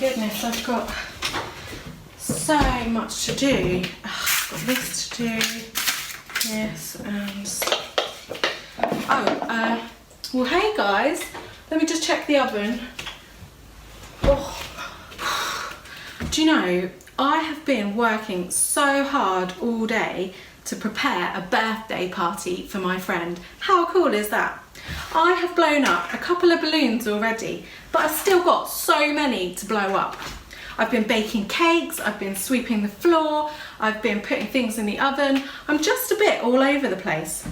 goodness, I've got so much to do. I've got this to do, this, and... well, hey guys, let me just check the oven. Oh. Do you know, I have been working so hard all day to prepare a birthday party for my friend. How cool is that? I have blown up a couple of balloons already, but I've still got so many to blow up. I've been baking cakes, I've been sweeping the floor, I've been putting things in the oven. I'm just a bit all over the place.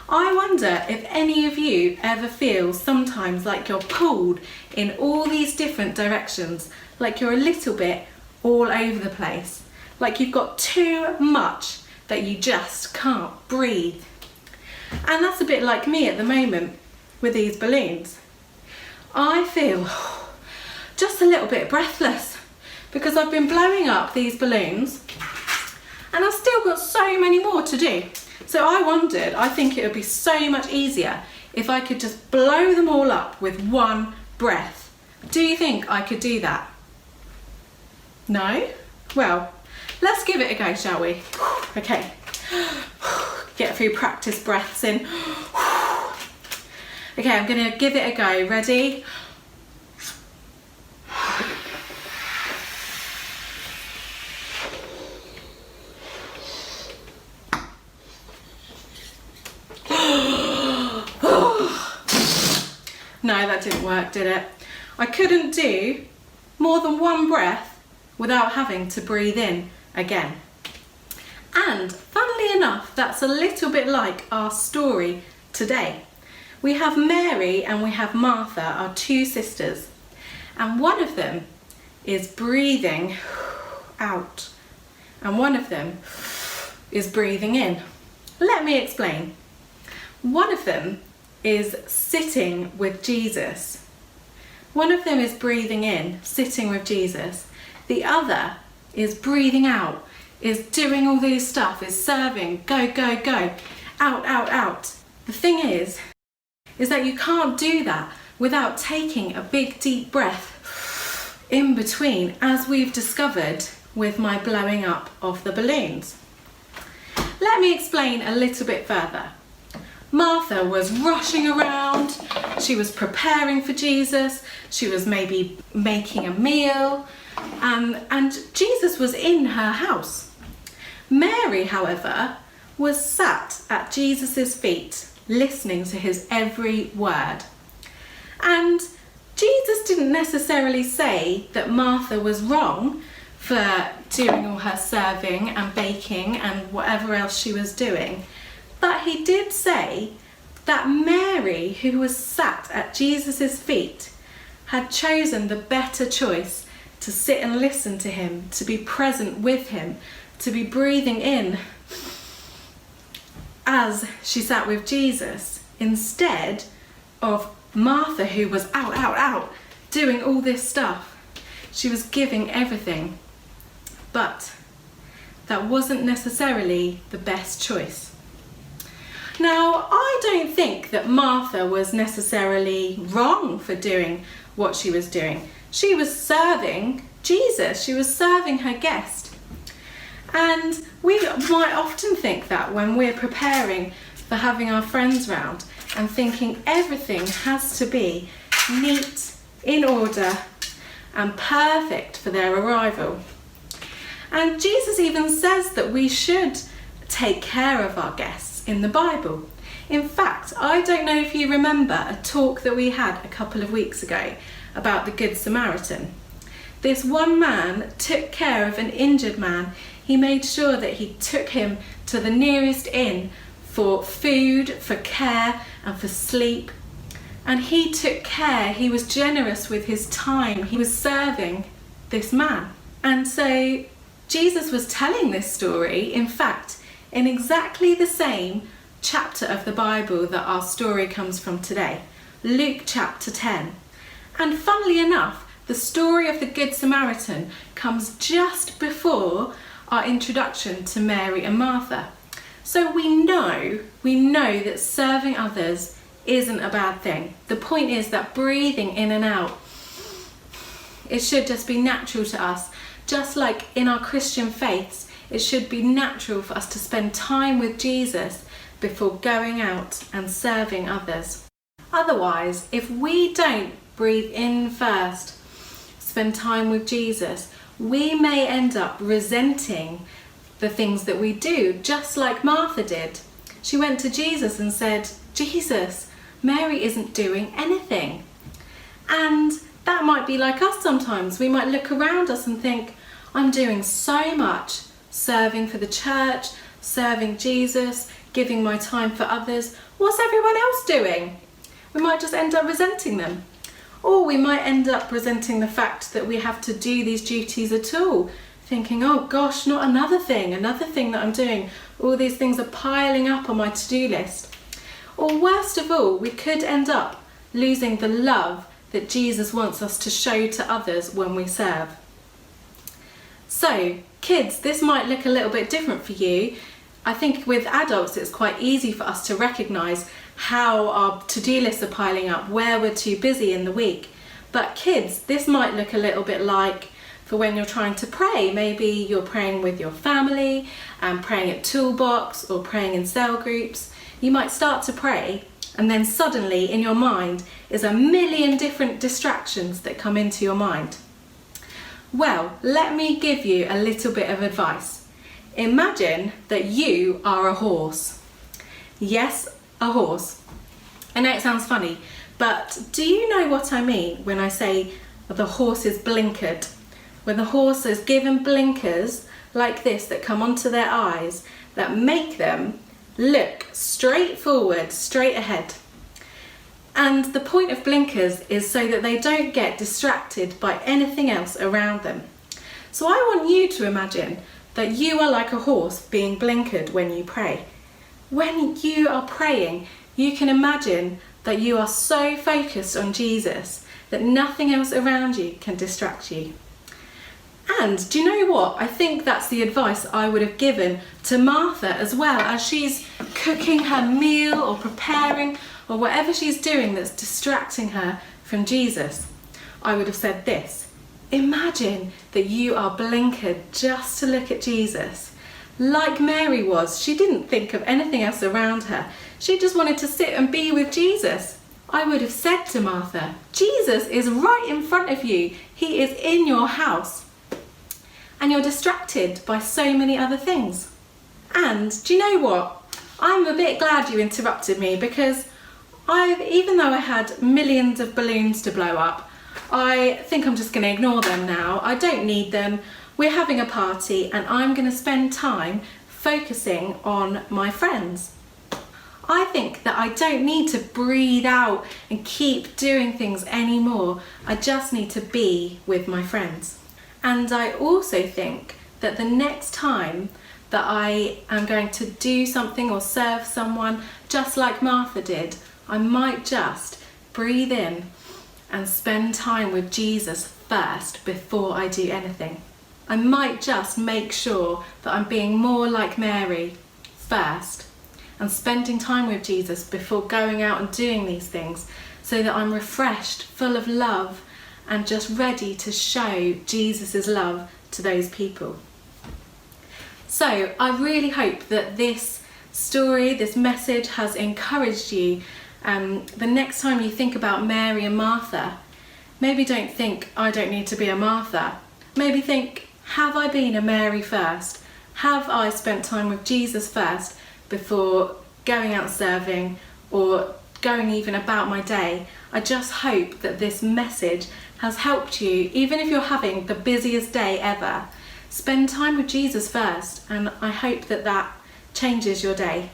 I wonder if any of you ever feel sometimes like you're pulled in all these different directions, like you're a little bit all over the place, like you've got too much that you just can't breathe. And that's a bit like me at the moment with these balloons. I feel just a little bit breathless because I've been blowing up these balloons and I've still got so many more to do. So I wondered, I think it would be so much easier if I could just blow them all up with one breath. Do you think I could do that? No? Well, let's give it a go, shall we? Okay. Get a few practice breaths in. Okay, I'm gonna give it a go. Ready? No, that didn't work, did it? I couldn't do more than one breath without having to breathe in again. And funnily enough, that's a little bit like our story today. We have Mary and we have Martha, our two sisters, and one of them is breathing out and one of them is breathing in. Let me explain. One of them is sitting with Jesus. One of them is breathing in, sitting with Jesus. The other is breathing out, is doing all this stuff, is serving, go, go, go, out, out, out. The thing is that you can't do that without taking a big deep breath in between, as we've discovered with my blowing up of the balloons. Let me explain a little bit further. Martha was rushing around, she was preparing for Jesus, she was maybe making a meal, and Jesus was in her house. Mary, however, was sat at Jesus' feet, listening to his every word. And Jesus didn't necessarily say that Martha was wrong for doing all her serving and baking and whatever else she was doing. But he did say that Mary, who was sat at Jesus' feet, had chosen the better choice to sit and listen to him, to be present with him, to be breathing in as she sat with Jesus, instead of Martha, who was out, out, out, doing all this stuff. She was giving everything, but that wasn't necessarily the best choice. Now, I don't think that Martha was necessarily wrong for doing what she was doing. She was serving Jesus, she was serving her guest. And we might often think that when we're preparing for having our friends round and thinking everything has to be neat, in order, and perfect for their arrival. And Jesus even says that we should take care of our guests in the Bible. In fact, I don't know if you remember a talk that we had a couple of weeks ago about the Good Samaritan. This one man took care of an injured man. He made sure that he took him to the nearest inn for food, for care, and for sleep. And he took care, he was generous with his time. He was serving this man. And so Jesus was telling this story, in fact, in exactly the same chapter of the Bible that our story comes from today, Luke chapter 10. And funnily enough, the story of the Good Samaritan comes just before our introduction to Mary and Martha. So we know that serving others isn't a bad thing. The point is that breathing in and out It should just be natural to us. Just like in our Christian faiths, it should be natural for us to spend time with Jesus before going out and serving others. Otherwise, if we don't breathe in first, spend time with Jesus, we may end up resenting the things that we do, just like Martha did. She went to Jesus and said, "Jesus, Mary isn't doing anything." And that might be like us sometimes. We might look around us and think, I'm doing so much, serving for the church, serving Jesus, giving my time for others. What's everyone else doing? We might just end up resenting them. Or we might end up resenting the fact that we have to do these duties at all, thinking, oh gosh, not another thing that I'm doing. All these things are piling up on my to-do list. Or worst of all, we could end up losing the love that Jesus wants us to show to others when we serve. So, kids, this might look a little bit different for you. I think with adults it's quite easy for us to recognise how our to-do lists are piling up, where we're too busy in the week. But kids, this might look a little bit like for when you're trying to pray. Maybe you're praying with your family and praying at ToolBox or praying in cell groups. You might start to pray and then suddenly in your mind is a million different distractions that come into your mind. Well, let me give you a little bit of advice. Imagine that you are a horse. Yes, a horse. I know it sounds funny, but do you know what I mean when I say the horse is blinkered? When the horse is given blinkers like this that come onto their eyes that make them look straight forward, straight ahead. And the point of blinkers is so that they don't get distracted by anything else around them. So I want you to imagine that you are like a horse being blinkered when you pray. When you are praying, you can imagine that you are so focused on Jesus that nothing else around you can distract you. And do you know what? I think that's the advice I would have given to Martha as well, as she's cooking her meal or preparing or whatever she's doing that's distracting her from Jesus. I would have said this: imagine that you are blinkered just to look at Jesus. Like Mary was, she didn't think of anything else around her. She just wanted to sit and be with Jesus. I would have said to Martha, Jesus is right in front of you. He is in your house. And you're distracted by so many other things. And do you know what? I'm a bit glad you interrupted me, because even though I had millions of balloons to blow up, I think I'm just going to ignore them now. I don't need them. We're having a party and I'm going to spend time focusing on my friends. I think that I don't need to breathe out and keep doing things anymore. I just need to be with my friends. And I also think that the next time that I am going to do something or serve someone, just like Martha did, I might just breathe in and spend time with Jesus first before I do anything. I might just make sure that I'm being more like Mary first and spending time with Jesus before going out and doing these things, so that I'm refreshed, full of love, and just ready to show Jesus' love to those people. So I really hope that this story, this message has encouraged you. The next time you think about Mary and Martha, maybe don't think, I don't need to be a Martha. Maybe think, have I been a Mary first? Have I spent time with Jesus first before going out serving or going even about my day? I just hope that this message has helped you, even if you're having the busiest day ever. Spend time with Jesus first, and I hope that that changes your day.